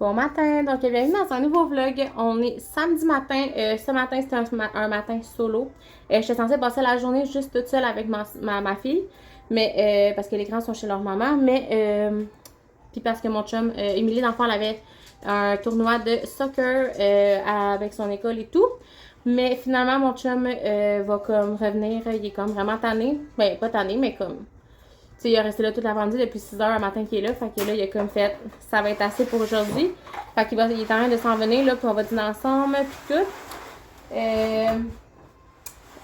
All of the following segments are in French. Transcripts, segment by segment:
Bon matin, donc bienvenue dans un nouveau vlog. On est samedi matin. Ce matin, c'était un matin solo. J'étais censée passer la journée juste toute seule avec ma fille. Mais parce que les grands sont chez leur maman. Mais puis parce que mon chum, Émilie, dans le fond, elle avait un tournoi de soccer avec son école et tout. Mais finalement, mon chum va comme revenir. Il est comme vraiment tanné. Ben, pas tanné, mais comme... Tu sais, il est resté là toute l'après-midi depuis 6 h le matin qu'il est là. Fait que là, il a comme fait, ça va être assez pour aujourd'hui. Fait qu'il il est en train de s'en venir, là, puis on va dîner ensemble, puis tout.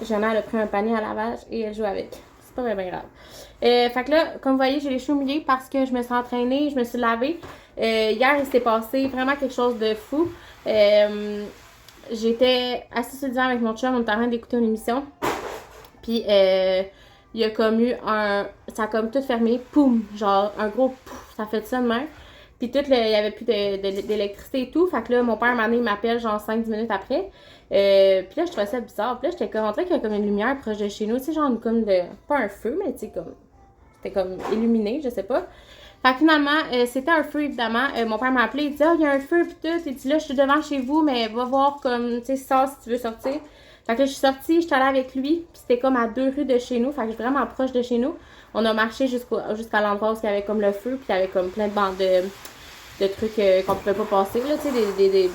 Jana, elle a pris un panier à lavage et elle joue avec. C'est pas vraiment grave. Fait que là, comme vous voyez, j'ai les cheveux mouillés parce que je me suis entraînée, je me suis lavée. Hier, il s'est passé vraiment quelque chose de fou. J'étais assise sur le divan avec mon chum, on était en train d'écouter une émission. Puis, il y a comme eu un... Ça a comme tout fermé, poum! Genre, un gros pouf! Ça fait ça de même. Puis tout, il y avait plus d'électricité et tout. Fait que là, mon père, il m'appelle genre 5-10 minutes après. Puis là, je trouvais ça bizarre. Puis là, j'étais comme... On dirait qu'il y a comme une lumière proche de chez nous. Tu sais, genre comme de... Pas un feu, mais tu sais, comme... C'était comme illuminé, je sais pas. Fait que finalement, c'était un feu, évidemment. Mon père m'a appelé, il dit « Ah, il y a un feu, puis tout. » Il dit « Là, je suis devant chez vous, mais va voir comme... Tu sais, sors si tu veux sortir. » Fait que là, je suis sortie, je suis allée avec lui, puis c'était comme à 2 rues de chez nous, fait que je suis vraiment proche de chez nous. On a marché jusqu'à l'endroit où il y avait comme le feu, puis il y avait comme plein de bandes de trucs qu'on pouvait pas passer, là, tu sais,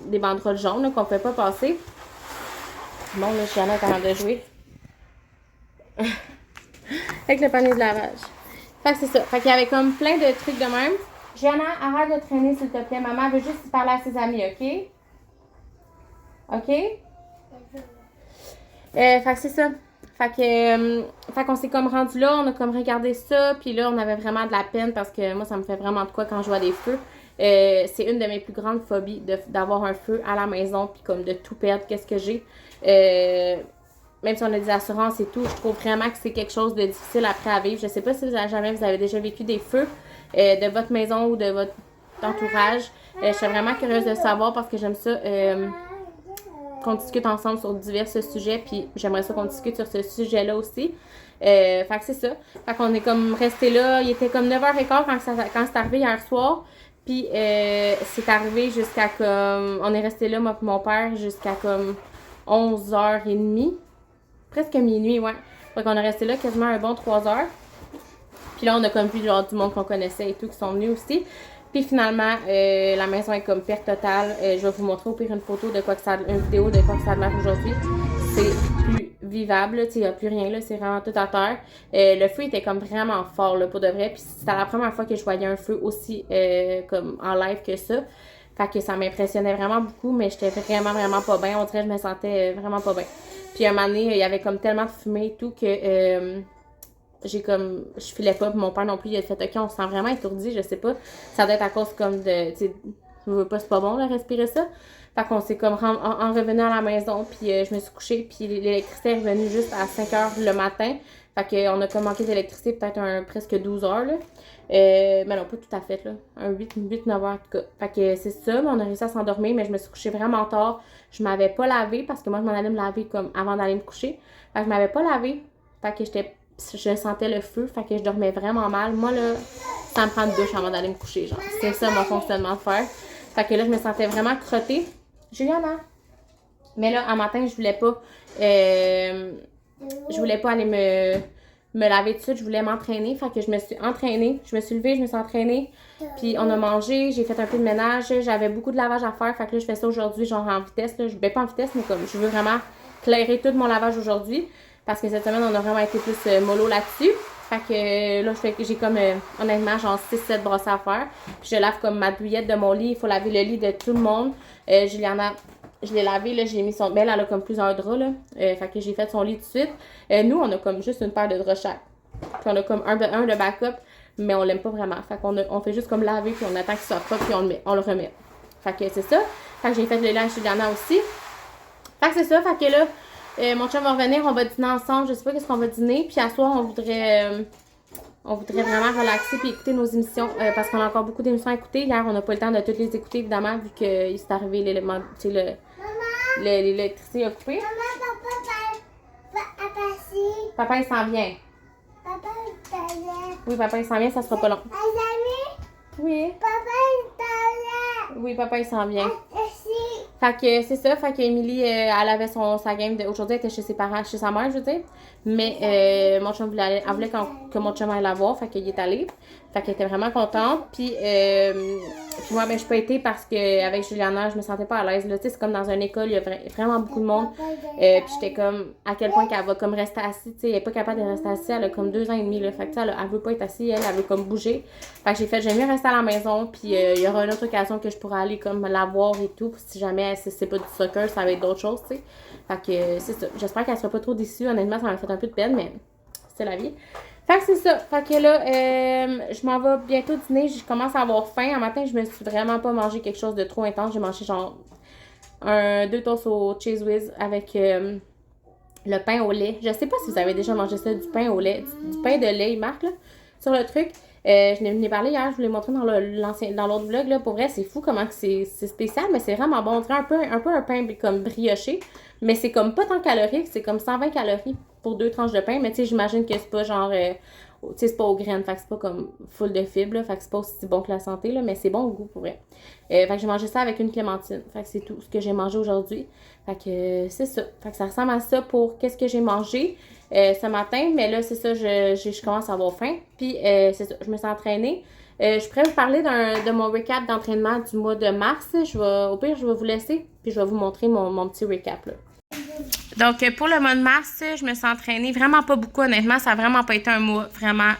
des banderoles jaunes là, qu'on pouvait pas passer. Bon, là, je suis allée en train de jouer. Avec le panier de lavage. Fait que c'est ça. Fait qu'il y avait comme plein de trucs de même. Gianna, arrête de traîner, s'il te plaît. Maman veut juste parler à ses amis, OK? OK? Fait que c'est ça. Fait qu'on s'est comme rendu là, on a comme regardé ça, puis là, on avait vraiment de la peine parce que moi, ça me fait vraiment de quoi quand je vois des feux. C'est une de mes plus grandes phobies d'avoir un feu à la maison, puis comme de tout perdre, qu'est-ce que j'ai. Même si on a des assurances et tout, je trouve vraiment que c'est quelque chose de difficile après à vivre. Je sais pas si vous avez déjà vécu des feux de votre maison ou de votre entourage. Je suis vraiment curieuse de savoir parce que j'aime ça. Qu'on discute ensemble sur divers sujets, puis j'aimerais ça qu'on discute sur ce sujet-là aussi. Fait que c'est ça. Fait qu'on est comme resté là, il était comme 9h15 quand c'est arrivé hier soir, puis c'est arrivé jusqu'à comme, on est resté là, moi et mon père, jusqu'à comme 11h30, presque minuit, ouais. Fait qu'on est resté là quasiment un bon 3 heures. Puis là, on a comme vu genre du monde qu'on connaissait et tout qui sont venus aussi. Puis finalement, la maison est comme perte totale. Je vais vous montrer au pire une photo de quoi que ça, une vidéo de quoi que ça a l'air aujourd'hui. C'est plus vivable, il n'y a plus rien là, c'est vraiment tout à terre. Le feu était comme vraiment fort là, pour de vrai. Puis c'était la première fois que je voyais un feu aussi comme en live que ça. Fait que ça m'impressionnait vraiment beaucoup, mais j'étais vraiment pas bien. On dirait que je me sentais vraiment pas bien. Puis un moment donné, il y avait comme tellement de fumée et tout que je filais pas, puis mon père non plus, il a fait ok, on se sent vraiment étourdi, je sais pas, ça doit être à cause comme de, tu sais, je veux pas, c'est pas bon de respirer ça. Fait qu'on s'est comme en revenant à la maison, puis je me suis couchée, puis l'électricité est revenue juste à 5h le matin. Fait qu'on a comme manqué d'électricité peut-être presque 12 heures, là. Mais non, pas tout à fait, là. Un 8-9 heures, en tout cas. Fait que c'est ça, mais on a réussi à s'endormir, mais je me suis couchée vraiment tard. Je m'avais pas lavé, parce que moi, je m'en allais me laver comme avant d'aller me coucher. Fait que je m'avais pas lavé. Fait que je sentais le feu, fait que je dormais vraiment mal. Moi, là, ça me prend une douche avant d'aller me coucher, genre. C'est ça mon fonctionnement de faire. Fait que là, je me sentais vraiment crottée. Juliana! Mais là, un matin, je voulais pas aller me laver tout de suite. Je voulais m'entraîner. Fait que je me suis entraînée. Je me suis levée, je me suis entraînée. Puis on a mangé, j'ai fait un peu de ménage. J'avais beaucoup de lavage à faire. Fait que là, je fais ça aujourd'hui, genre en vitesse. Là. Ben, pas en vitesse, mais comme je veux vraiment clairer tout mon lavage aujourd'hui. Parce que cette semaine, on a vraiment été plus mollo là-dessus. Fait que là, j'ai comme, honnêtement, genre 6-7 brosses à faire. Puis je lave comme ma douillette de mon lit. Il faut laver le lit de tout le monde. Juliana, je l'ai lavé, là, j'ai mis son... Belle, elle a comme plusieurs draps, là. Fait que j'ai fait son lit tout de suite. Nous, on a comme juste une paire de draps chaque. Puis on a comme un de backup, mais on l'aime pas vraiment. Fait qu'on fait juste comme laver, puis on attend qu'il soit propre, puis on le remet. Fait que c'est ça. Fait que j'ai fait le lit à Juliana aussi. Fait que c'est ça. Fait que là... mon chum va revenir, on va dîner ensemble. Je sais pas qu'est-ce qu'on va dîner. Puis à soir, on voudrait vraiment relaxer puis écouter nos émissions parce qu'on a encore beaucoup d'émissions à écouter. Hier, on n'a pas le temps de toutes les écouter, évidemment, vu qu'il s'est arrivé l'élément, tu sais, l'électricité a coupé. Papa, il s'en vient. Papa, il s'en vient. Oui, papa, il s'en vient, ça sera pas long. Les amis, Oui. papa, il s'en vient. Oui, papa, il s'en vient. Fait que c'est ça, fait qu'Émilie, elle avait sa game aujourd'hui, elle était chez ses parents, chez sa mère, je veux dire. Mais mon chum elle voulait que mon chum aille la voir, fait qu'il est allé. Fait qu'elle était vraiment contente. Puis moi, ben, je peux été parce qu'avec Juliana, je me sentais pas à l'aise. Tu sais, c'est comme dans une école, il y a vraiment beaucoup de monde. Puis j'étais comme, à quel point qu'elle va comme rester assise, tu sais, elle est pas capable de rester assise, elle a comme 2 ans et demi, là. Fait que elle veut pas être assise, elle veut comme bouger. Fait que j'ai fait, j'aime mieux rester à la maison, puis il y aura une autre occasion que je pourrais aller comme la voir et tout. Si jamais c'est pas du soccer, ça va être d'autres choses, tu sais. Fait que c'est ça. J'espère qu'elle sera pas trop déçue. Honnêtement, ça m'a fait un peu de peine, mais c'est la vie. Fait que c'est ça. Fait que là, je m'en vais bientôt dîner. Je commence à avoir faim. Un matin, je me suis vraiment pas mangé quelque chose de trop intense. J'ai mangé genre 2 toasts au Cheese Whiz avec le pain au lait. Je sais pas si vous avez déjà mangé ça, du pain au lait. Du pain de lait, il marque là, sur le truc. Je n'ai parlé hier, je vous l'ai montré dans l'autre vlog. Là. Pour vrai, c'est fou comment c'est spécial, mais c'est vraiment bon. On dirait un peu un pain comme brioché, mais c'est comme pas tant calorique. C'est comme 120 calories pour 2 tranches de pain. Mais tu sais, j'imagine que c'est pas genre... tu sais, c'est pas aux graines, fait que c'est pas comme full de fibres, là, fait que c'est pas aussi bon que la santé, là, mais c'est bon au goût pour vrai. Fait que j'ai mangé ça avec une clémentine. Fait que c'est tout ce que j'ai mangé aujourd'hui. Fait que c'est ça. Fait que ça ressemble à ça pour qu'est-ce que j'ai mangé ce matin. Mais là, c'est ça, je commence à avoir faim. Puis c'est ça, je me suis entraînée. Je pourrais vous parler de mon recap d'entraînement du mois de mars. Au pire, je vais vous laisser, puis je vais vous montrer mon petit recap, là. Donc, pour le mois de mars, je me suis entraînée vraiment pas beaucoup, honnêtement. Ça n'a vraiment pas été un mois vraiment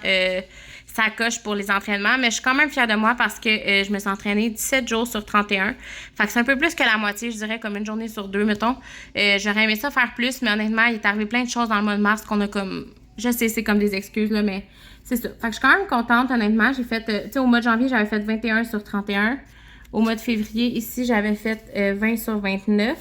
ça coche pour les entraînements. Mais je suis quand même fière de moi parce que je me suis entraînée 17 jours sur 31. Fait que c'est un peu plus que la moitié, je dirais, comme une journée sur 2, mettons. J'aurais aimé ça faire plus, mais honnêtement, il est arrivé plein de choses dans le mois de mars qu'on a comme... Je sais, c'est comme des excuses, là, mais c'est ça. Fait que je suis quand même contente, honnêtement. J'ai fait... tu sais, au mois de janvier, j'avais fait 21 sur 31. Au mois de février, ici, j'avais fait 20 sur 29.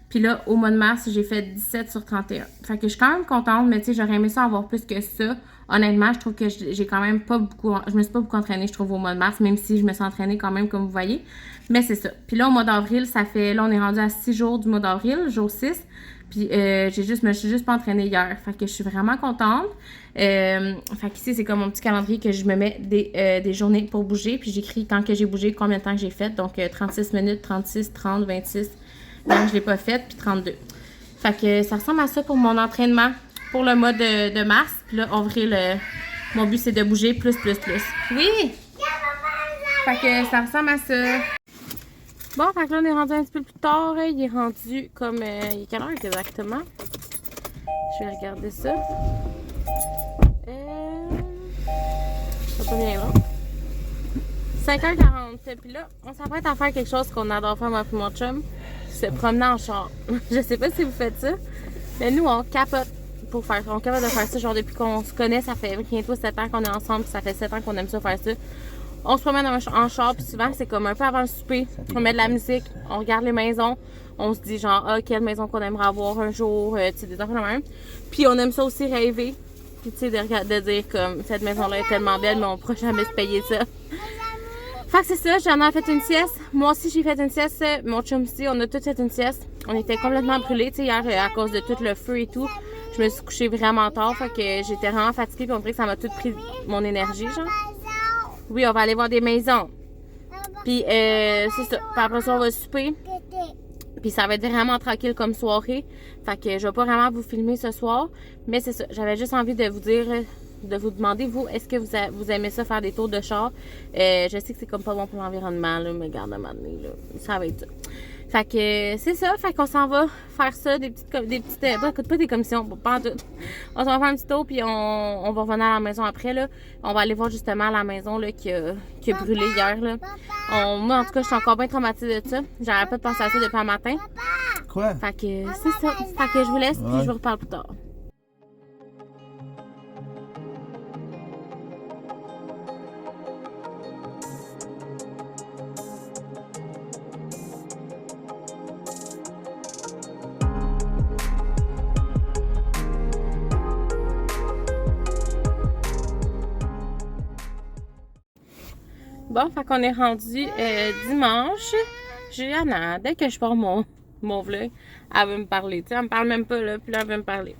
Puis là, au mois de mars, j'ai fait 17 sur 31. Fait que je suis quand même contente, mais tu sais, j'aurais aimé ça avoir plus que ça. Honnêtement, je trouve que j'ai quand même pas beaucoup... Je me suis pas beaucoup entraînée, je trouve, au mois de mars, même si je me suis entraînée quand même, comme vous voyez. Mais c'est ça. Puis là, au mois d'avril, ça fait... Là, on est rendu à 6 jours du mois d'avril, jour 6. Puis je me suis juste pas entraînée hier. Fait que je suis vraiment contente. Fait qu'ici, c'est comme mon petit calendrier que je me mets des journées pour bouger. Puis j'écris quand que j'ai bougé, combien de temps que j'ai fait. Donc 36 minutes, 36, 30, 26... Non, je l'ai pas faite, puis 32. Fait que ça ressemble à ça pour mon entraînement pour le mois de mars. Puis là, avril, mon but, c'est de bouger plus. Oui! Fait que ça ressemble à ça. Bon, fait que là, on est rendu un petit peu plus tard. Il est rendu comme... il est quelle heure exactement? Je vais regarder ça. Ça pas bien long. 5h40. Puis là, on s'apprête à faire quelque chose qu'on adore faire, moi et mon chum. Se promener en char. Je sais pas si vous faites ça, mais nous, on capote pour faire ça. On est capable de faire ça, genre depuis qu'on se connaît, ça fait bientôt 7 ans qu'on est ensemble, puis ça fait 7 ans qu'on aime ça faire ça. On se promène en char, puis souvent, c'est comme un peu avant le souper. On met de la musique, on regarde les maisons, on se dit genre, ah, quelle maison qu'on aimerait avoir un jour, tu sais, des enfants de même. Puis on aime ça aussi rêver, puis tu sais, de dire comme, cette maison-là est tellement belle, mais on ne pourra jamais se payer ça. Fait que c'est ça, j'en ai fait une sieste. Moi aussi, j'ai fait une sieste. Mon chum aussi, on a tous fait une sieste. On était complètement brûlés, tu sais, hier, à cause de tout le feu et tout. Je me suis couchée vraiment tard, fait que j'étais vraiment fatiguée, puis on dirait que ça m'a tout pris mon énergie, genre. Oui, on va aller voir des maisons. Puis, c'est ça. Puis après ça, on va souper. Puis ça va être vraiment tranquille comme soirée. Fait que je vais pas vraiment vous filmer ce soir. Mais c'est ça, j'avais juste envie de vous dire... de vous demander, vous, est-ce que vous aimez ça faire des tours de char? Je sais que c'est comme pas bon pour l'environnement, là, mais regarde, à un moment donné, là, ça va être ça. Fait que c'est ça, fait qu'on s'en va faire ça, des petites pas des commissions, pas en tout. On s'en va faire un petit tour, puis on va revenir à la maison après, là. On va aller voir justement la maison, là, qui a brûlé hier, là. Moi, en tout cas, je suis encore bien traumatisée de ça. J'arrête pas de penser à ça depuis un matin. Quoi? Fait que c'est ça. Fait que je vous laisse, puis je vous reparle plus tard. Bon, fait qu'on est rendu dimanche. Juliana, dès que je pars mon vlog, elle veut me parler. Tu sais, elle me parle même pas, là, puis là, elle veut me parler.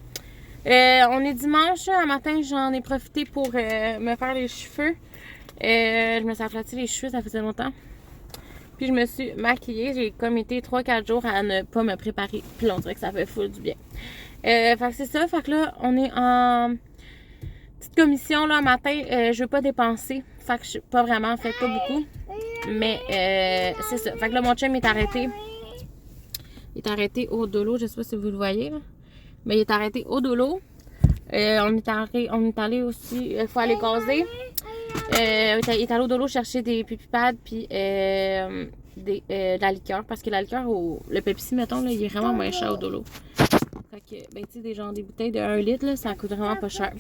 On est dimanche. Un matin, j'en ai profité pour me faire les cheveux. Je me suis aplati les cheveux, ça faisait longtemps. Puis je me suis maquillée. J'ai comme été 3-4 jours à ne pas me préparer. Puis là, on dirait que ça fait full du bien. Fait que c'est ça. Fait que là, on est en petite commission là matin. Je veux pas dépenser. Fait que je suis pas vraiment, fait pas beaucoup. Mais c'est ça. Fait que là, mon chum est arrêté. Il est arrêté au dolo. Je sais pas si vous le voyez là. Mais il est arrêté au dolo. On est allé aussi. Il faut aller gazer. Il est allé au dolo chercher des pipi pads puis de la liqueur. Parce que la liqueur, le Pepsi, mettons, là, il est vraiment moins cher au dolo. Fait que, ben, tu sais, des bouteilles de 1 litre, là, ça coûte vraiment pas cher.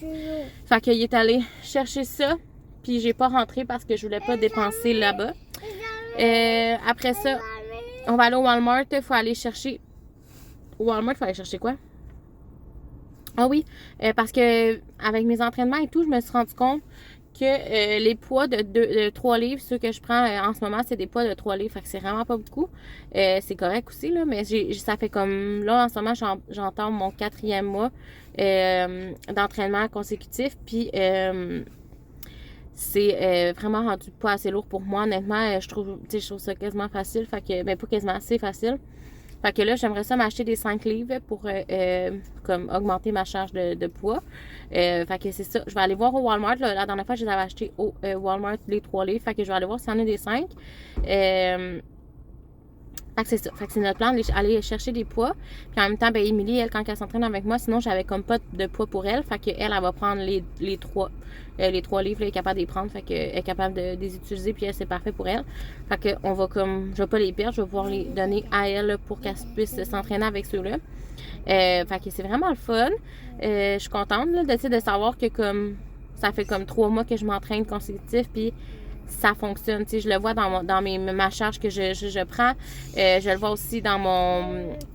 Fait qu'il est allé chercher ça. Puis j'ai pas rentré parce que je voulais pas dépenser là-bas. Après ça, on va aller au Walmart. Il faut aller chercher. Au Walmart, il faut aller chercher quoi? Ah oui, parce que avec mes entraînements et tout, je me suis rendu compte que les poids de 3 livres, ceux que je prends en ce moment, c'est des poids de 3 livres. Fait que c'est vraiment pas beaucoup. C'est correct aussi, là, mais ça fait comme... Là, en ce moment, j'entends mon 4e mois d'entraînement consécutif. Puis c'est vraiment rendu pas assez lourd pour moi. Honnêtement, je trouve ça quasiment facile. Fait que, ben pas quasiment, assez facile. Fait que là, j'aimerais ça m'acheter des 5 livres pour comme augmenter ma charge de poids. Fait que c'est ça. Je vais aller voir au Walmart. Là, la dernière fois, je les avais achetés au Walmart, les 3 livres. Fait que je vais aller voir s'il y en a des 5. Fait que c'est ça. Fait que c'est notre plan d'aller chercher des poids. Puis en même temps, ben Émilie, elle, quand elle s'entraîne avec moi, sinon j'avais comme pas de poids pour elle. Fait que elle va prendre les 3 livres, là, elle est capable de les prendre. Fait que elle est capable de les utiliser, puis c'est parfait pour elle. Fait que on va comme, je vais pas les perdre, je vais pouvoir les donner à elle là, pour qu'elle puisse s'entraîner avec ceux-là. Fait que c'est vraiment le fun. Je suis contente là, de savoir que comme ça fait comme 3 mois que je m'entraîne consécutif, puis ça fonctionne. Tu sais, je le vois dans ma charge que je prends. Je le vois aussi dans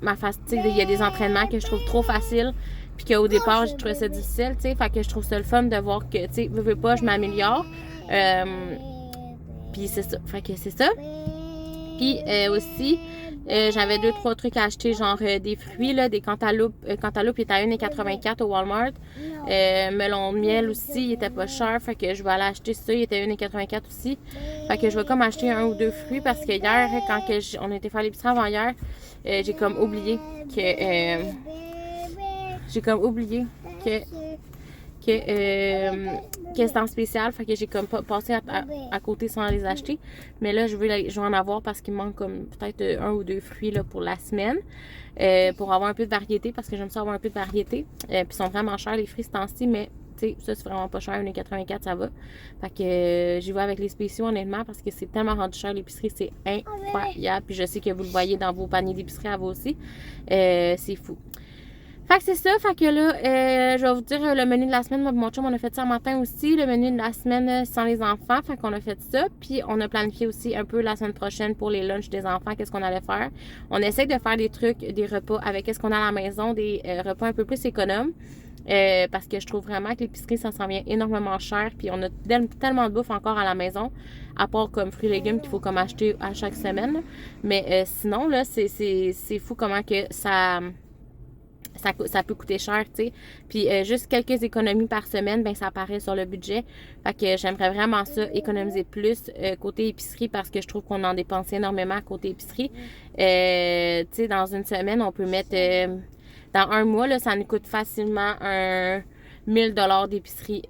ma face. Tu sais, il y a des entraînements que je trouve trop faciles. Puis qu'au départ, je trouvais ça difficile. Tu sais, fait que je trouve ça le fun de voir que, tu sais, veux pas, je m'améliore. Puis c'est ça. Fait que c'est ça. Puis aussi, j'avais 2-3 trucs à acheter, genre des fruits, là, des cantaloupes. Cantaloupe, il était à 1,84 au Walmart. Melon de miel aussi, il était pas cher. Fait que je vais aller acheter ça, il était à 1,84 aussi. Fait que je vais comme acheter 1 ou 2 fruits parce que hier, quand on était fait à l'épicerie avant hier, j'ai comme oublié que... que c'était en spécial, fait que j'ai comme passé à côté sans les acheter. Mais là, je vais en avoir parce qu'il me manque comme peut-être 1 ou 2 fruits là, pour la semaine. Pour avoir un peu de variété, parce que j'aime ça avoir un peu de variété. Puis ils sont vraiment chers les fruits ce temps-ci, mais tu sais, ça c'est vraiment pas cher, 1,84 ça va. Fait que j'y vais avec les spéciaux honnêtement parce que c'est tellement rendu cher l'épicerie, c'est incroyable. Puis je sais que vous le voyez dans vos paniers d'épicerie à vous aussi. C'est fou. Fait que c'est ça, fait que là, je vais vous dire le menu de la semaine. Moi et mon chum, on a fait ça un matin aussi. Le menu de la semaine sans les enfants, fait qu'on a fait ça. Puis on a planifié aussi un peu la semaine prochaine pour les lunchs des enfants, qu'est-ce qu'on allait faire. On essaie de faire des trucs, des repas avec qu'est-ce qu'on a à la maison, des repas un peu plus économes. Parce que je trouve vraiment que l'épicerie, ça s'en vient énormément cher. Puis on a tellement de bouffe encore à la maison, à part comme fruits et légumes qu'il faut comme acheter à chaque semaine. Mais sinon, là, c'est fou comment que ça peut coûter cher, tu sais. Puis juste quelques économies par semaine, ben ça apparaît sur le budget. Fait que j'aimerais vraiment ça, économiser plus côté épicerie parce que je trouve qu'on en dépense énormément côté épicerie. Tu sais, dans une semaine, on peut mettre... dans un mois, là, ça nous coûte facilement 1 000 $ d'épicerie.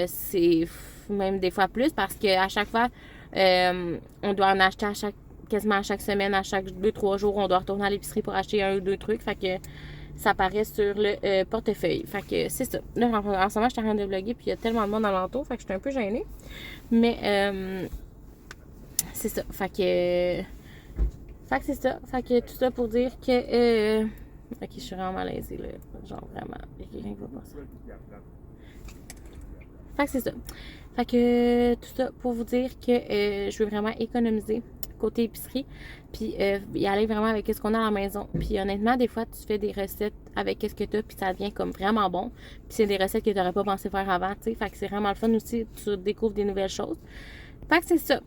C'est même des fois plus parce qu'à chaque fois, on doit en acheter quasiment à chaque semaine, à chaque 2-3 jours, on doit retourner à l'épicerie pour acheter 1 ou 2 trucs. Fait que ça apparaît sur le portefeuille. Fait que c'est ça. Là, en ce moment, je suis en train de vlogger puis il y a tellement de monde alentour. Fait que je suis un peu gênée. Mais c'est ça. Fait que c'est ça. Fait que tout ça pour dire que... ok, je suis vraiment malaisée là. Genre vraiment. Il y a quelqu'un qui va passer. Fait que c'est ça. Fait que tout ça pour vous dire que je veux vraiment économiser côté épicerie, puis y aller vraiment avec ce qu'on a à la maison. Puis honnêtement, des fois, tu fais des recettes avec ce que tu as, puis ça devient comme vraiment bon. Puis c'est des recettes que tu n'aurais pas pensé faire avant, tu sais. Fait que c'est vraiment le fun aussi, tu découvres des nouvelles choses. Fait que c'est ça.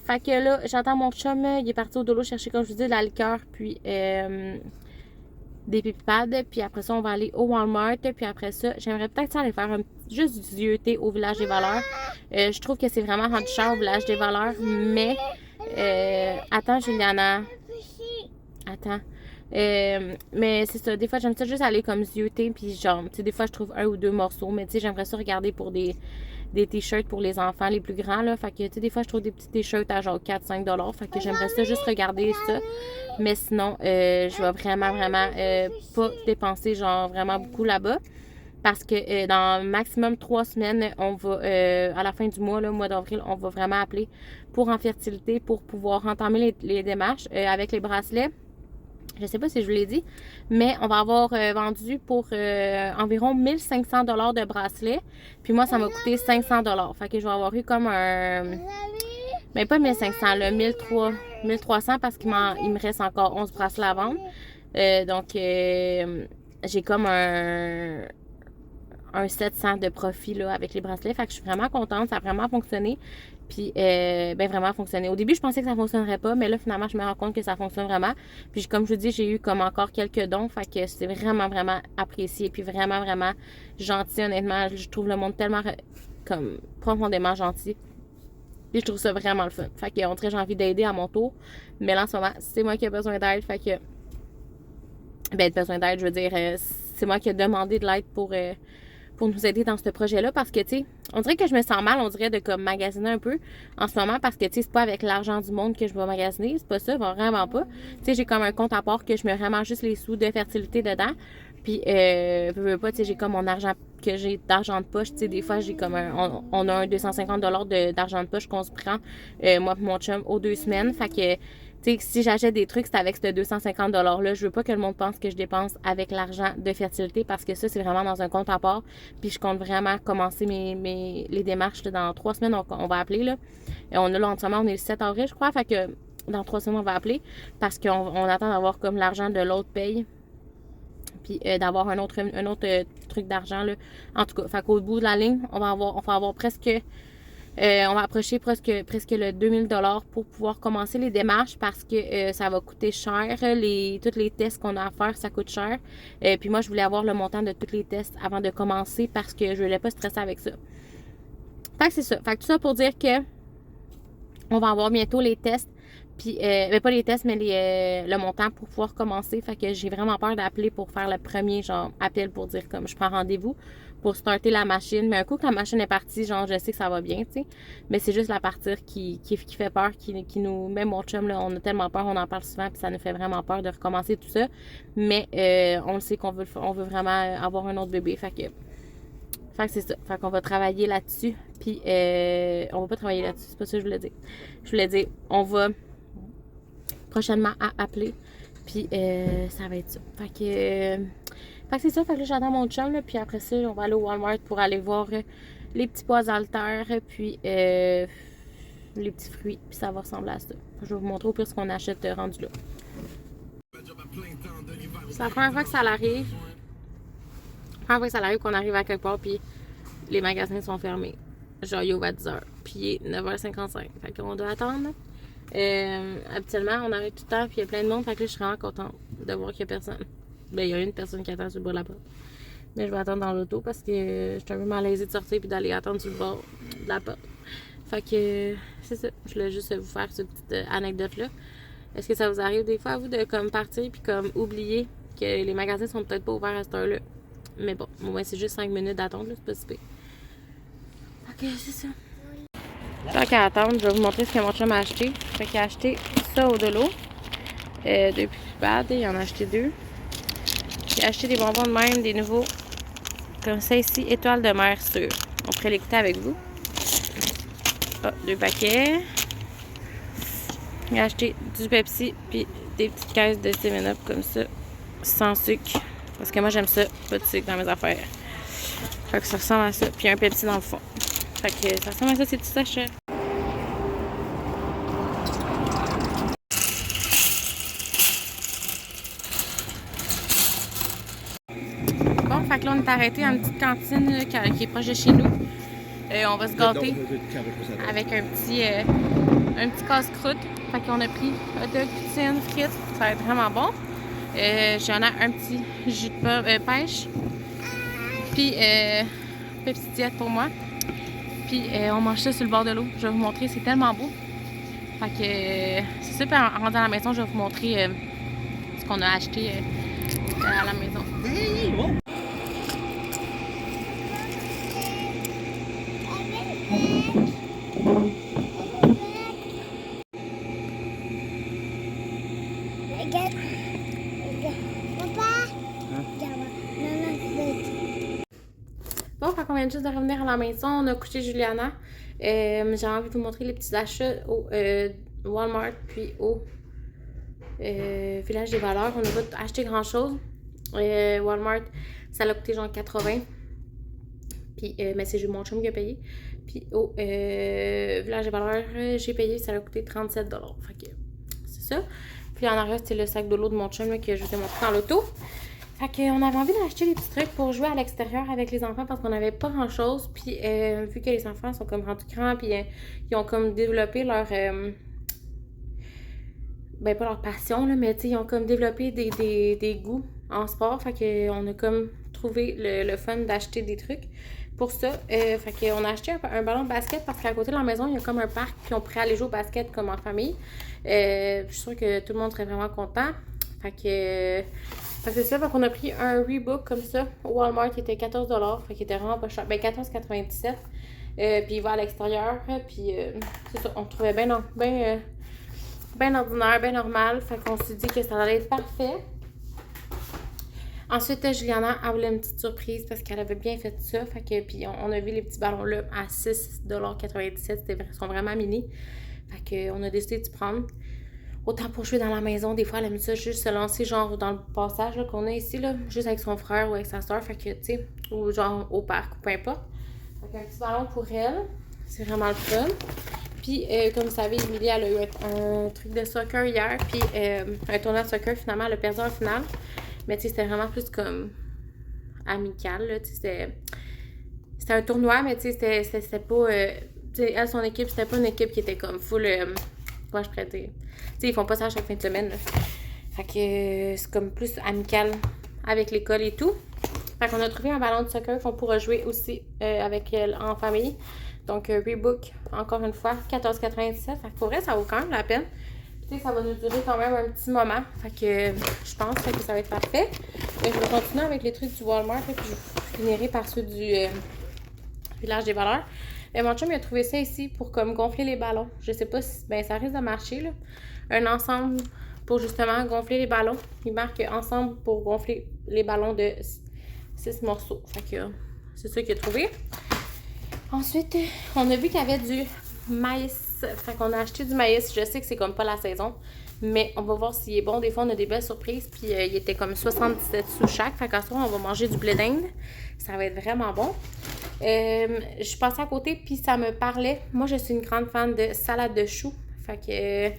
Fait que là, j'entends mon chum, il est parti au dolo chercher, comme je vous dis, de la liqueur, puis des pipi pads, puis après ça, on va aller au Walmart, puis après ça, j'aimerais peut-être ça aller faire juste du IET au Village des Valeurs. Je trouve que c'est vraiment rendu cher au Village des Valeurs, mais Attends, Juliana. Attends. Mais c'est ça, des fois j'aime ça juste aller comme zioter, puis genre, tu sais, des fois je trouve un ou deux morceaux, mais tu sais, j'aimerais ça regarder pour des t-shirts pour les enfants les plus grands, là. Fait que, tu sais, des fois je trouve des petits t-shirts à genre 4-5 $. Fait que j'aimerais ça juste regarder ça. Mais sinon, je vais vraiment, pas dépenser genre vraiment beaucoup là-bas. Parce que dans maximum 3 semaines, on va, à la fin du mois, le mois d'avril, on va vraiment appeler pour infertilité pour pouvoir entamer les démarches avec les bracelets. Je sais pas si je vous l'ai dit, mais on va avoir vendu pour environ 1500 $ de bracelets. Puis moi, ça m'a coûté 500 $. Fait que je vais avoir eu comme un... Mais pas 1500, là, 1300 parce qu'il me reste encore 11 bracelets à vendre. Donc, j'ai comme un 700 de profit là, avec les bracelets. Fait que je suis vraiment contente. Ça a vraiment fonctionné. Puis, vraiment fonctionné. Au début, je pensais que ça fonctionnerait pas, mais là, finalement, je me rends compte que ça fonctionne vraiment. Puis, comme je vous dis, j'ai eu comme encore quelques dons. Fait que c'est vraiment, apprécié. Puis, vraiment, gentil, honnêtement. Je trouve le monde tellement, comme, profondément gentil. Puis, je trouve ça vraiment le fun. Fait qu'on dirait j'ai envie d'aider à mon tour. Mais là, en ce moment, c'est moi qui ai besoin d'aide. Fait que, besoin d'aide, je veux dire, c'est moi qui ai demandé de l'aide pour nous aider dans ce projet-là parce que, tu sais, on dirait que je me sens mal, on dirait de comme magasiner un peu en ce moment parce que, tu sais, c'est pas avec l'argent du monde que je vais magasiner, c'est pas ça, vraiment pas. Tu sais, j'ai comme un compte à part que je mets vraiment juste les sous de fertilité dedans. Puis, veux pas, tu sais, j'ai comme mon argent que j'ai d'argent de poche. Tu sais, des fois, j'ai comme on a un 250 $ d'argent de poche qu'on se prend, moi et mon chum, aux 2 semaines. Fait que, tu sais, si j'achète des trucs, c'est avec ce 250 $-là. Je veux pas que le monde pense que je dépense avec l'argent de fertilité parce que ça, c'est vraiment dans un compte à part. Puis je compte vraiment commencer les démarches là, dans 3 semaines. On va appeler, là. Et on a là, en ce moment, on est le 7 avril, je crois. Fait que dans 3 semaines, on va appeler parce qu'on attend d'avoir comme l'argent de l'autre paye. Puis d'avoir un autre truc d'argent, là. En tout cas, fait qu'au bout de la ligne, on va avoir presque... on va approcher presque le 2000 $ pour pouvoir commencer les démarches parce que ça va coûter cher. Tous les tests qu'on a à faire, ça coûte cher. Puis moi, je voulais avoir le montant de tous les tests avant de commencer parce que je voulais pas stresser avec ça. Fait que c'est ça. Fait que tout ça pour dire que on va avoir bientôt les tests. Puis, pas les tests, mais le montant pour pouvoir commencer. Fait que j'ai vraiment peur d'appeler pour faire le premier, genre, appel pour dire comme je prends rendez-vous pour starter la machine. Mais un coup que la machine est partie, genre, je sais que ça va bien, tu sais. Mais c'est juste la partir qui fait peur, qui nous... Même mon chum, là, on a tellement peur, on en parle souvent, puis ça nous fait vraiment peur de recommencer tout ça. Mais on le sait qu'on veut vraiment avoir un autre bébé. Fait que c'est ça. Fait qu'on va travailler là-dessus. Puis, on va pas travailler là-dessus. C'est pas ça que je voulais dire. Je voulais dire, on va prochainement à appeler. Puis, ça va être ça. Fait que c'est ça. Fait que là, j'attends mon chum. Là, puis après ça, on va aller au Walmart pour aller voir les petits pois haltères. Puis, les petits fruits. Puis, ça va ressembler à ça. Je vais vous montrer au pire ce qu'on achète rendu là. C'est la première fois que ça l'arrive. La première fois que ça arrive qu'on arrive à quelque part. Puis, les magasins sont fermés. Genre, il ouvre à 10h. Puis, il est 9h55. Fait qu'on doit attendre. Habituellement, on arrive tout le temps, puis il y a plein de monde. Fait que là, je suis vraiment contente de voir qu'il y a personne. Ben, il y a une personne qui attend sur le bord de la porte. Mais je vais attendre dans l'auto parce que je suis un peu malaisée de sortir puis d'aller attendre sur le bord de la porte. Fait que c'est ça. Je voulais juste vous faire cette petite anecdote-là. Est-ce que ça vous arrive des fois à vous de comme partir puis comme oublier que les magasins sont peut-être pas ouverts à cette heure-là? Mais bon, au moins c'est juste 5 minutes d'attente, là, c'est pas si pire. Fait que c'est ça. Tant qu'à attendre, je vais vous montrer ce que mon chum a acheté. Fait qu'il a acheté ça au Dolo. Depuis bad, il en a acheté 2. Il a acheté des bonbons de même, des nouveaux. Comme ça ici, étoiles de mer sûres. On pourrait l'écouter avec vous. Ah, 2 paquets. Il a acheté du Pepsi puis des petites caisses de 7-Up comme ça. Sans sucre. Parce que moi j'aime ça, pas de sucre dans mes affaires. Fait que ça ressemble à ça. Puis un Pepsi dans le fond. Fait que ça ressemble à ça, ces petits sachets. Bon, fait que là, on est arrêté à une petite cantine qui est proche de chez nous. On va se gâter avec un petit casse-croûte. Fait qu'on a pris hot dog, poutine, frites. Ça va être vraiment bon. J'en ai un petit jus de pêche. Puis, Pepsi Diète pour moi. Puis on mange ça sur le bord de l'eau. Je vais vous montrer, c'est tellement beau. Fait que c'est ça, puis en rentrant à la maison, je vais vous montrer ce qu'on a acheté à la maison. Bon, fait qu'on vient juste de revenir à la maison, on a couché Juliana. J'ai envie de vous montrer les petits achats au Walmart puis au Village des Valeurs. On n'a pas acheté grand chose. Walmart, ça l'a coûté genre 80. Puis, mais c'est mon chum qui a payé. Puis au Village des Valeurs, j'ai payé, ça l'a coûté 37 $. Fait que c'est ça. Puis en arrière, c'était le sac de l'eau de mon chum là, que je vous ai montré dans l'auto. Fait qu'on avait envie d'acheter des petits trucs pour jouer à l'extérieur avec les enfants parce qu'on n'avait pas grand chose. Puis vu que les enfants sont comme rendus grands, puis ils ont comme développé leur. Ben, pas leur passion, là, mais tu sais, ils ont comme développé des goûts en sport. Fait qu'on a comme trouvé le fun d'acheter des trucs pour ça. Fait qu'on a acheté un ballon de basket parce qu'à côté de la maison, il y a comme un parc, puis on pourrait aller jouer au basket comme en famille. Je suis sûre que tout le monde serait vraiment content. Fait que c'est ça, fait qu'on a pris un Reebok comme ça au Walmart qui était 14 $, fait qu'il était vraiment pas cher. Ben 14,97 $. Puis il va à l'extérieur, puis c'est ça, on le trouvait bien ordinaire, bien normal. Fait qu'on s'est dit que ça allait être parfait. Ensuite, Juliana a voulu une petite surprise parce qu'elle avait bien fait ça. Fait que, puis on a vu les petits ballons là à 6,97 $. Ils sont vraiment mini. Fait qu'on a décidé de prendre. Autant pour jouer dans la maison, des fois elle aime ça juste se lancer genre dans le passage qu'on a ici, là, juste avec son frère ou avec sa soeur, fait que tu sais, ou genre au parc ou peu importe. Fait qu'un petit ballon pour elle, c'est vraiment le fun. Puis comme vous savez, Emilie elle a eu un truc de soccer hier, puis un tournoi de soccer finalement, elle a perdu en finale. Mais tu sais, c'était vraiment plus comme amical, là, tu sais, c'était un tournoi, mais tu sais, c'était pas, tu sais, elle, son équipe, c'était pas une équipe qui était comme full, comment je pourrais dire. Tu sais, ils font pas ça à chaque fin de semaine. Là. Fait que c'est comme plus amical avec l'école et tout. Fait qu'on a trouvé un ballon de soccer qu'on pourra jouer aussi avec elle en famille. Donc, Reebok, encore une fois, 14,97 $. Fait que pour vrai, ça vaut quand même la peine. Puis, tu sais, ça va nous durer quand même un petit moment. Fait que je pense que ça va être parfait. Mais je vais continuer avec les trucs du Walmart. Puis je finirai par ceux du Village des Valeurs. Mais mon chum, il a trouvé ça ici pour comme gonfler les ballons. Je sais pas si ben, ça risque de marcher, là. Un ensemble pour justement gonfler les ballons. Il marque ensemble pour gonfler les ballons de 6 morceaux. Fait que c'est ça qu'il a trouvé. Ensuite, on a vu qu'il y avait du maïs. Fait qu'on a acheté du maïs. Je sais que c'est comme pas la saison, mais on va voir s'il est bon. Des fois, on a des belles surprises. Puis il était comme 77 sous chaque. Fait qu'en ce moment, on va manger du blé d'Inde. Ça va être vraiment bon. Je passais à côté, puis ça me parlait. Moi, je suis une grande fan de salade de choux. Fait que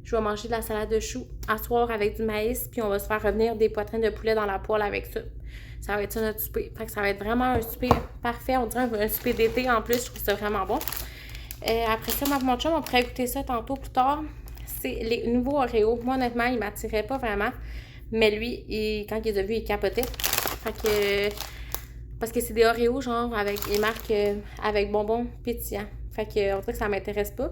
je vais manger de la salade de choux à soir avec du maïs, puis on va se faire revenir des poitrines de poulet dans la poêle avec ça. Ça va être ça notre souper. Fait que ça va être vraiment un souper parfait. On dirait un souper d'été en plus. Je trouve ça vraiment bon. Après ça, mon chum, on pourrait écouter ça tantôt plus tard. C'est les nouveaux Oreos. Moi, honnêtement, il m'attirait pas vraiment. Mais lui, quand il les a vus, il capotait. Fait que parce que c'est des Oreos, genre, avec les marques avec bonbons pétillants. Fait que, on dirait que ça m'intéresse pas.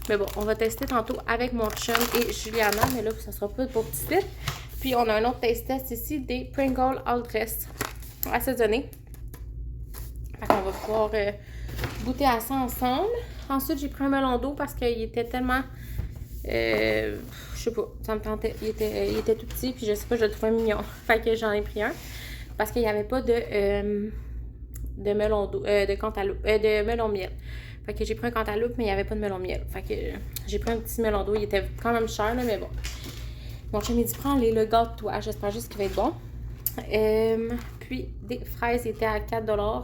Mais bon, on va tester tantôt avec mon chum et Juliana. Mais là, ça sera pas pour petit site. Puis, on a un autre taste test ici, des Pringles All Dress assaisonnés. Fait qu'on va pouvoir goûter à ça ensemble. Ensuite, j'ai pris un melon d'eau parce qu'il était tellement... je sais pas, ça me tentait. Il était tout petit, puis je sais pas, je le trouvais mignon. Fait que j'en ai pris un. Parce qu'il n'y avait pas de melon d'eau, de cantaloupe, de melon miel. Fait que j'ai pris un cantaloupe, mais il n'y avait pas de melon miel. Fait que j'ai pris un petit melon d'eau. Il était quand même cher, là, mais bon. Mon chum m'a dit, prends-les, le gâteau. J'espère juste qu'il va être bon. Puis, des fraises étaient à 4 $.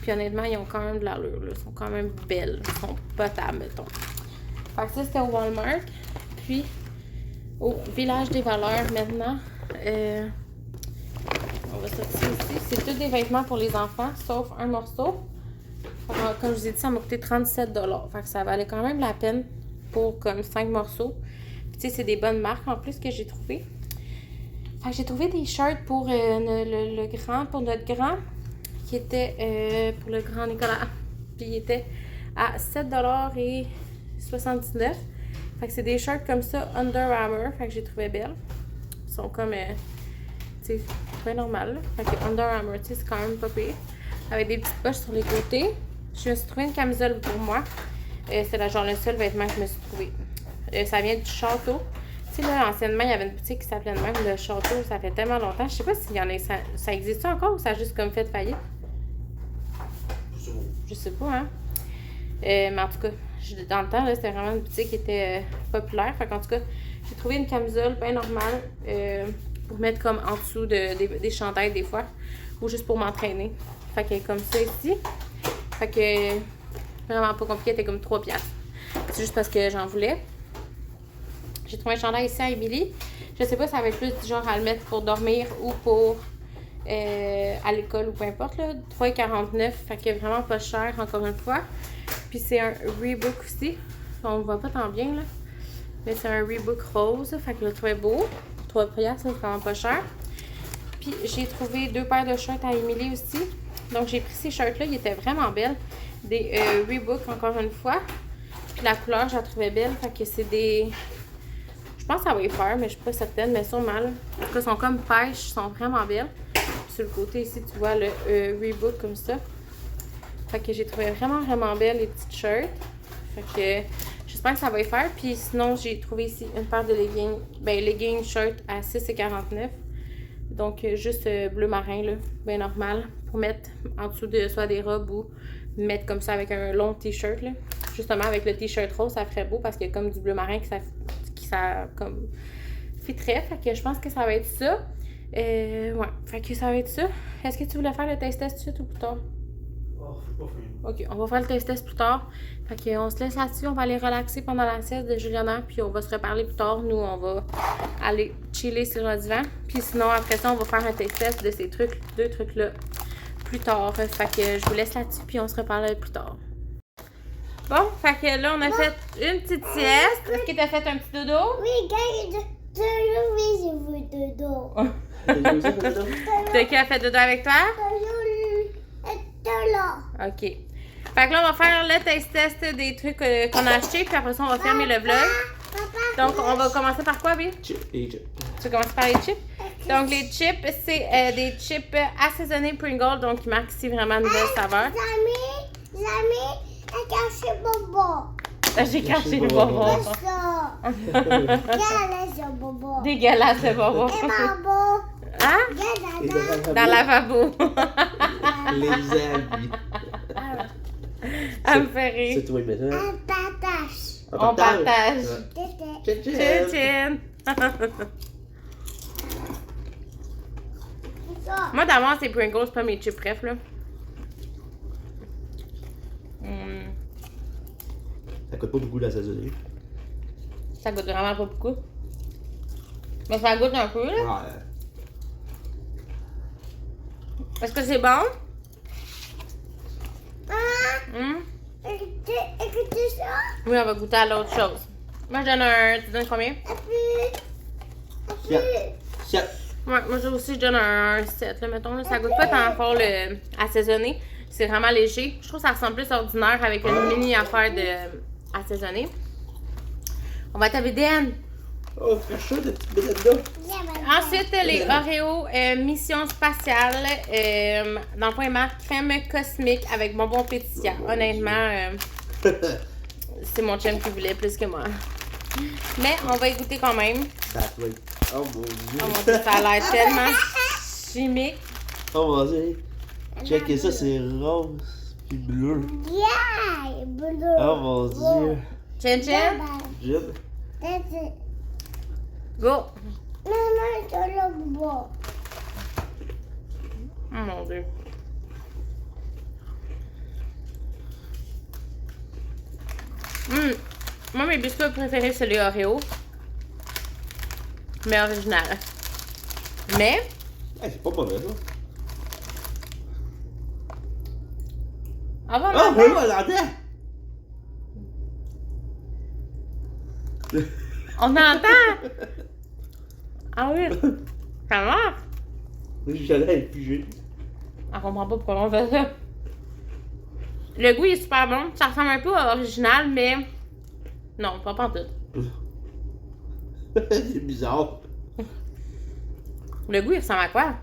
Puis, honnêtement, ils ont quand même de l'allure. Ils sont quand même belles. Ils sont potables, mettons. Fait que ça, c'était au Walmart. Puis, au Village des Valeurs, maintenant. On va sortir ici. C'est tous des vêtements pour les enfants, sauf un morceau. Alors, comme je vous ai dit, ça m'a coûté 37 $. Fait que ça valait quand même la peine pour comme 5 morceaux. Puis, tu sais, c'est des bonnes marques en plus que j'ai trouvé. Fait que j'ai trouvé des shirts pour le grand, pour notre grand, qui était pour le grand Nicolas. Puis, il était à 7,79 $. Fait que c'est des shirts comme ça, Under Armour. Fait que j'ai trouvé belles. Ils sont comme, tu sais, très normal. Là. Fait que Under Armour, tu sais, c'est quand même pas pire. Avec des petites poches sur les côtés. Je me suis trouvé une camisole pour moi. C'est genre le seul vêtement que je me suis trouvé. Ça vient du Château. Tu sais, là, anciennement, il y avait une boutique qui s'appelait de même, le Château. Ça fait tellement longtemps. Je sais pas s'il y en a. Ça existe encore ou ça a juste comme fait faillite? Je sais pas, hein. Mais en tout cas, dans le temps, là, c'était vraiment une boutique qui était populaire. Fait qu'en tout cas, j'ai trouvé une camisole bien normale pour mettre comme en dessous des chandails des fois. Ou juste pour m'entraîner. Fait qu'elle est comme ça ici. Fait que vraiment pas compliqué, elle était comme 3$. C'est juste parce que j'en voulais. J'ai trouvé un chandail ici à Emily. Je sais pas si ça va être plus du genre à le mettre pour dormir ou pour à l'école ou peu importe. Là. 3,49$. Fait que vraiment pas cher encore une fois. Puis c'est un Reebok aussi. On le voit pas tant bien là. Mais c'est un Reebok rose. Fait que je le trouvais beau. 3$, c'est vraiment pas cher. Puis j'ai trouvé 2 paires de shirts à Emily aussi. Donc j'ai pris ces shirts-là, ils étaient vraiment belles. Des Reebok encore une fois. Puis la couleur, je la trouvais belle. Fait que c'est des... Je pense que ça va y faire, mais je suis pas certaine. Mais sûrement, là. En tout cas, ils sont comme pêche, ils sont vraiment belles. Puis sur le côté ici, tu vois le Reebok comme ça. Fait que j'ai trouvé vraiment belles les petites shirts. Fait que j'espère que ça va y faire. Puis sinon, j'ai trouvé ici une paire de leggings. Ben, leggings shirt à 6,49$. Donc, juste bleu marin, là, bien normal, pour mettre en dessous de soit des robes ou mettre comme ça avec un long t-shirt, là. Justement, avec le t-shirt rose, ça ferait beau parce qu'il y a comme du bleu marin qui ça comme fitterait. Fait que je pense que ça va être ça. Ouais, fait que ça va être ça. Est-ce que tu voulais faire le test tout de suite ou plus tard? Oh, c'est pas fini. Ok, on va faire le test plus tard. Fait qu'on se laisse là-dessus, on va aller relaxer pendant la sieste de Juliana, puis on va se reparler plus tard. Nous, on va aller chiller sur le divan. Puis sinon, après ça, on va faire un test de ces trucs, 2 trucs-là, plus tard. Fait que je vous laisse là-dessus, puis on se reparle plus tard. Bon, fait que là, on a fait une petite sieste. Est-ce que t'as fait un petit dodo? Oui, oui, je veux dodo. T'as qui a fait dodo avec toi? Là. Ok. Fait que là, on va faire le test des trucs qu'on a achetés, puis après ça, on va fermer le vlog. Donc, on va commencer par quoi, Bi? Chip et chip. Tu commences par les chips? Donc, les chips, c'est des chips assaisonnés Pringles, donc qui marquent ici vraiment nouvelle saveur. Les amis, caché bobo. J'ai caché le bonbon. C'est ça. Dégueulasse le bobo. Dégueulasse le bonbon. Et bobo. Hein? Dans le lavabo. Les amis. Elle me fait rire. C'est toi maintenant. Un partage. On partage. Tété. Tchin, tchin. Tchin. C'est ça. Moi, d'avance, c'est Pringles, pas mes chips bref, là. Ça coûte pas beaucoup d'assaisonner. Ça goûte vraiment pas beaucoup. Mais ça goûte un peu, là. Ouais. Est-ce que c'est bon? Maman, écoutez ça. Oui, on va goûter à l'autre chose. Moi, je donne un... Tu donnes combien? Et puis. Tiens. Tiens. Ouais, moi aussi, je donne un 7, là, mettons. Là. Ça goûte pas tant fort le assaisonné. C'est vraiment léger. Je trouve que ça ressemble plus ordinaire avec une mini affaire de assaisonné. On va taper DN. Oh, fais chaud de petites bêtes dedans. Ensuite, les Oreo Mission Spatiale. Dans le point marque crème cosmique avec bonbons pétillants. Honnêtement, c'est mon chum qui voulait plus que moi. Mais on va y goûter quand même. Ça doit être... Oh mon dieu. Oh mon Dieu, ça a l'air tellement chimique. Oh mon dieu. Checkez ça, c'est rose puis bleu. Yeah, bleu. Oh mon dieu. Chin chin. Jim. Tété. Go. Maman, c'est le bobo. Oh mon Dieu. Moi, mes biscuits préférés, c'est les Oreo. Mais original. Mais, Hey, c'est pas mauvais ça. avant Oh, oui, on l'entend. on entend. Ah oui, ça marche. Oui, j'allais être figé. On comprend pas pourquoi on fait ça. Le goût il est super bon. Ça ressemble un peu à original, mais non, pas tout. C'est bizarre. Le goût, il ressemble à quoi?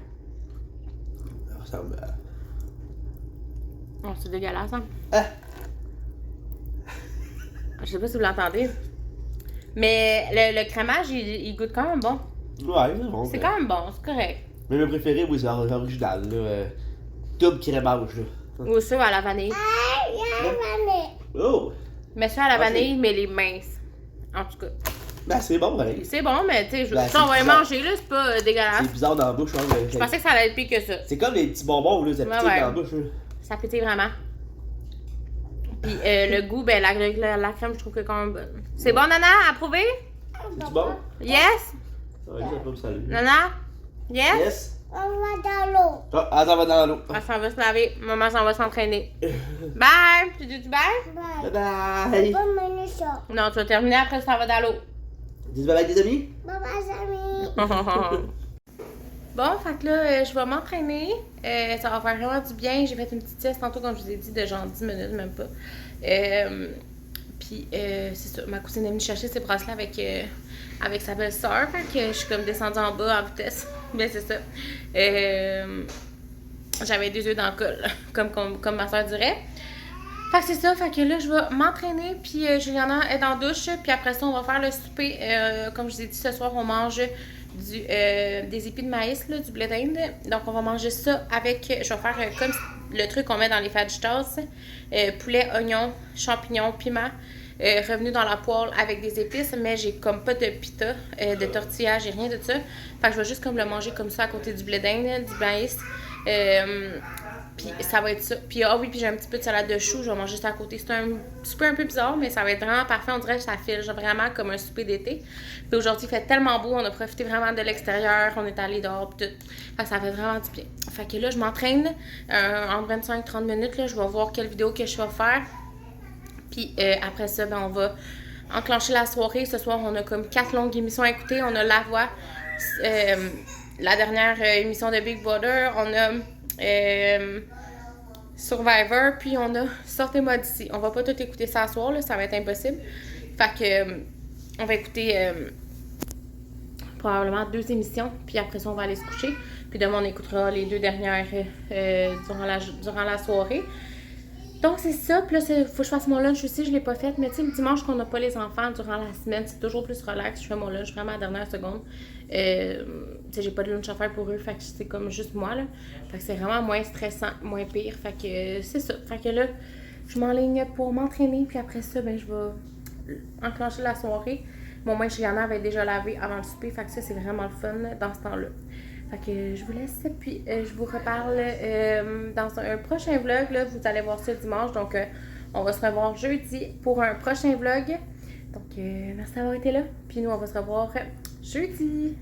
Ça ressemble à... Oh, c'est dégueulasse, hein? Ah! Je sais pas si vous l'entendez. Mais le crémage, il goûte quand même bon. Ouais, c'est bon. C'est quand même bon, c'est correct. Mais le préféré, oui, c'est l'original, là. Double crémage, là. Ou ça à la vanille. Oh! Mais ça à la Ah, vanille, mais les minces. En tout cas. Ben, c'est bon, ouais. C'est bon, mais tu sais, Ben, ça, on va les bizarre. manger, là, c'est pas dégueulasse. C'est bizarre dans la bouche, hein. Je pensais que ça allait être pire que ça. C'est comme les petits bonbons, là, ça Ouais, pique ouais. dans la bouche, là. Ça pétille vraiment. Puis le goût, ben la crème, je trouve que quand même bonne. C'est bon, Nana? Approuvé? C'est bon? Yes? Ouais, ça peut me saluer. Nana? Yes? Yes? On va dans l'eau. Ah, ça va dans l'eau. Elle s'en va se laver. Maman s'en va s'entraîner. Bye! Tu dis bye? Bye. Bye bye! Pas mener ça. Non, tu vas terminer après, ça va dans l'eau. Dis bye bye, des amis? Bye bye, amis. Bon, fait que là, je vais m'entraîner. Ça va faire vraiment du bien. J'ai fait une petite sieste tantôt, comme je vous ai dit, de genre 10 minutes, même pas. Puis, c'est ça. Ma cousine est venue chercher ses bracelets avec sa belle-sœur. Fait que je suis comme descendue en bas en vitesse. Ben, c'est ça. J'avais 2 œufs dans le col, comme ma soeur dirait. Fait que c'est ça, fait que là, je vais m'entraîner, puis Juliana est en douche, puis après ça, on va faire le souper. Comme je vous ai dit, ce soir, on mange des épis de maïs, là, du blé d'Inde. Donc, on va manger ça avec, je vais faire comme le truc qu'on met dans les fajitas, poulet, oignon, champignons, piment, revenu dans la poêle avec des épices, mais j'ai comme pas de pita, de tortilla, j'ai rien de ça. Fait que je vais juste comme le manger comme ça à côté du blé d'Inde, du maïs. Puis ça va être ça. Puis ah oui, puis j'ai un petit peu de salade de choux, je vais manger ça à côté. C'est un souper un peu bizarre, mais ça va être vraiment parfait. On dirait que ça file vraiment comme un souper d'été. Puis aujourd'hui, il fait tellement beau, on a profité vraiment de l'extérieur, on est allé dehors, puis tout. Fait que ça fait vraiment du bien. Fait que là, je m'entraîne en 25-30 minutes, là, je vais voir quelle vidéo que je vais faire. Puis après ça, ben, on va enclencher la soirée. Ce soir, on a comme 4 longues émissions à écouter. On a La Voix, la dernière émission de Big Brother. On a Survivor, puis on a Sortez-moi d'ici. On va pas tout écouter ça ce soir, là, ça va être impossible. Fait que on va écouter probablement 2 émissions, puis après ça, on va aller se coucher. Puis demain, on écoutera les 2 dernières durant la soirée. Donc, c'est ça. Puis là, il faut que je fasse mon lunch aussi. Je ne l'ai pas fait. Mais tu sais, le dimanche qu'on n'a pas les enfants durant la semaine, c'est toujours plus relax. Je fais mon lunch vraiment à la dernière seconde. Tu sais, j'ai pas de lunch à faire pour eux. Fait que c'est comme juste moi, là. Fait que c'est vraiment moins stressant, moins pire. Fait que c'est ça. Fait que là, je m'enligne pour m'entraîner. Puis après ça, ben, je vais enclencher la soirée. Mon main Juliana avait déjà lavé avant le souper. Fait que ça, c'est vraiment le fun dans ce temps-là. Fait que je vous laisse, puis je vous reparle dans un prochain vlog. Là, vous allez voir ça dimanche, donc on va se revoir jeudi pour un prochain vlog. Donc, merci d'avoir été là, puis nous, on va se revoir jeudi.